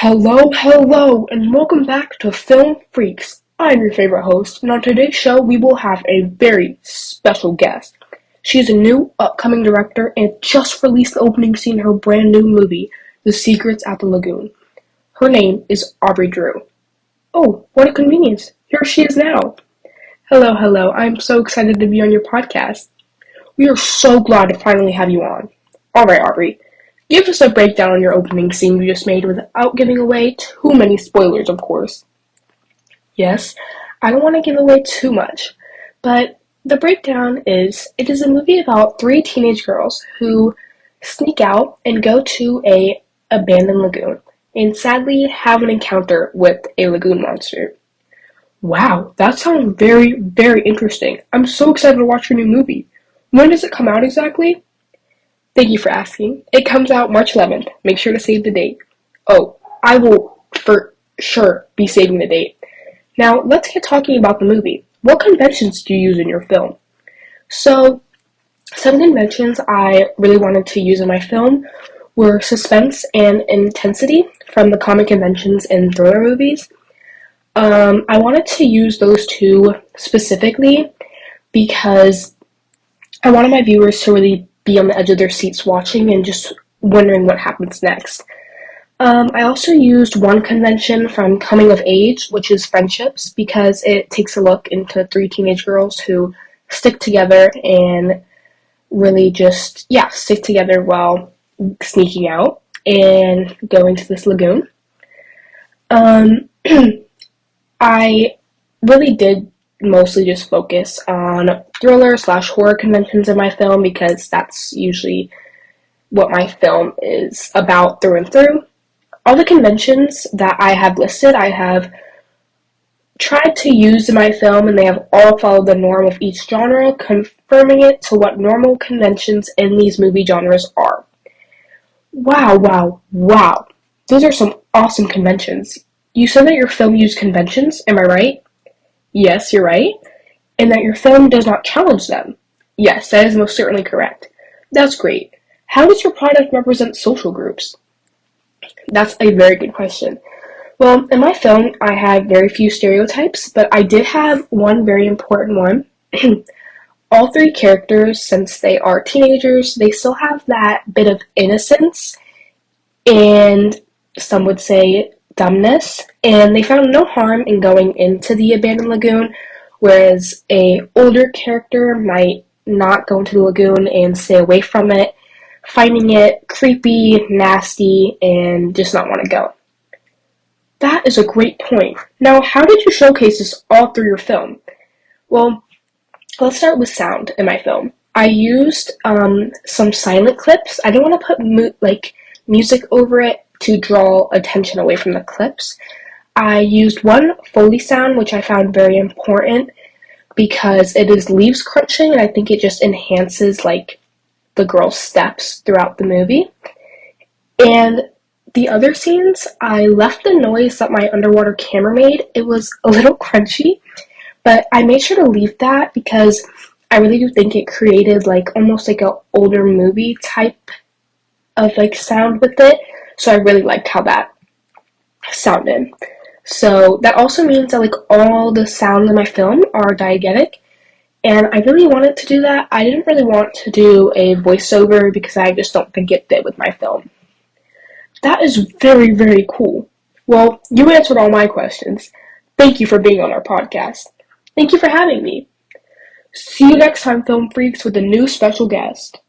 Hello, and welcome back to Film Freaks. I'm your favorite host, and on today's show, we will have a very special guest. She is a new, upcoming director and just released the opening scene in her brand new movie, The Secrets at the Lagoon. Her name is Aubrey Drew. Oh, what a convenience. Here she is now. Hello. I'm so excited to be on your podcast. We are so glad to finally have you on. Alright, Aubrey. Give us a breakdown on your opening scene you just made without giving away too many spoilers, of course. Yes, I don't want to give away too much, but the breakdown is it is a movie about three teenage girls who sneak out and go to a abandoned lagoon and sadly have an encounter with a lagoon monster. Wow, that sounds very interesting. I'm so excited to watch your new movie. When does it come out exactly? Thank you for asking. It comes out March 11th. Make sure to save the date. Oh, I will for sure be saving the date. Now, let's get talking about the movie. What conventions do you use in your film? So, some conventions I really wanted to use in my film were suspense and intensity from the comic conventions and thriller movies. I wanted to use those two specifically because I wanted my viewers to really be on the edge of their seats watching and just wondering what happens next. I also used one convention from Coming of Age, which is friendships, because it takes a look into three teenage girls who stick together and really just, stick together while sneaking out and going to this lagoon. I really did mostly just focus on thriller/horror conventions in my film because that's usually what my film is about through and through. All the conventions that I have listed, I have tried to use in my film, and they have all followed the norm of each genre, confirming it to what normal conventions in these movie genres are. Wow. Those are some awesome conventions. You said that your film used conventions, am I right? Yes, you're right. And that your film does not challenge them. Yes, that is most certainly correct. That's great. How does your product represent social groups? That's a very good question. Well, in my film, I have very few stereotypes, but I did have one very important one. All three characters, since they are teenagers, they still have that bit of innocence and some would say dumbness, and they found no harm in going into the abandoned lagoon, whereas a older character might not go into the lagoon and stay away from it, finding it creepy, nasty, and just not want to go. That is a great point. Now, how did you showcase this all through your film? Well, let's start with sound in my film. I used some silent clips. I didn't want to put music over it to draw attention away from the clips. I used one Foley sound, which I found very important because it is leaves crunching, and I think it just enhances the girl's steps throughout the movie. And the other scenes, I left the noise that my underwater camera made. It was a little crunchy, but I made sure to leave that because I really do think it created almost like an older movie type of sound with it. So I really liked how that sounded. So that also means that all the sounds in my film are diegetic, and I really wanted to do that. I didn't really want to do a voiceover because I just don't think it fit with my film. That is very cool. Well, you answered all my questions. Thank you for being on our podcast. Thank you for having me. See you next time, Film Freaks, with a new special guest.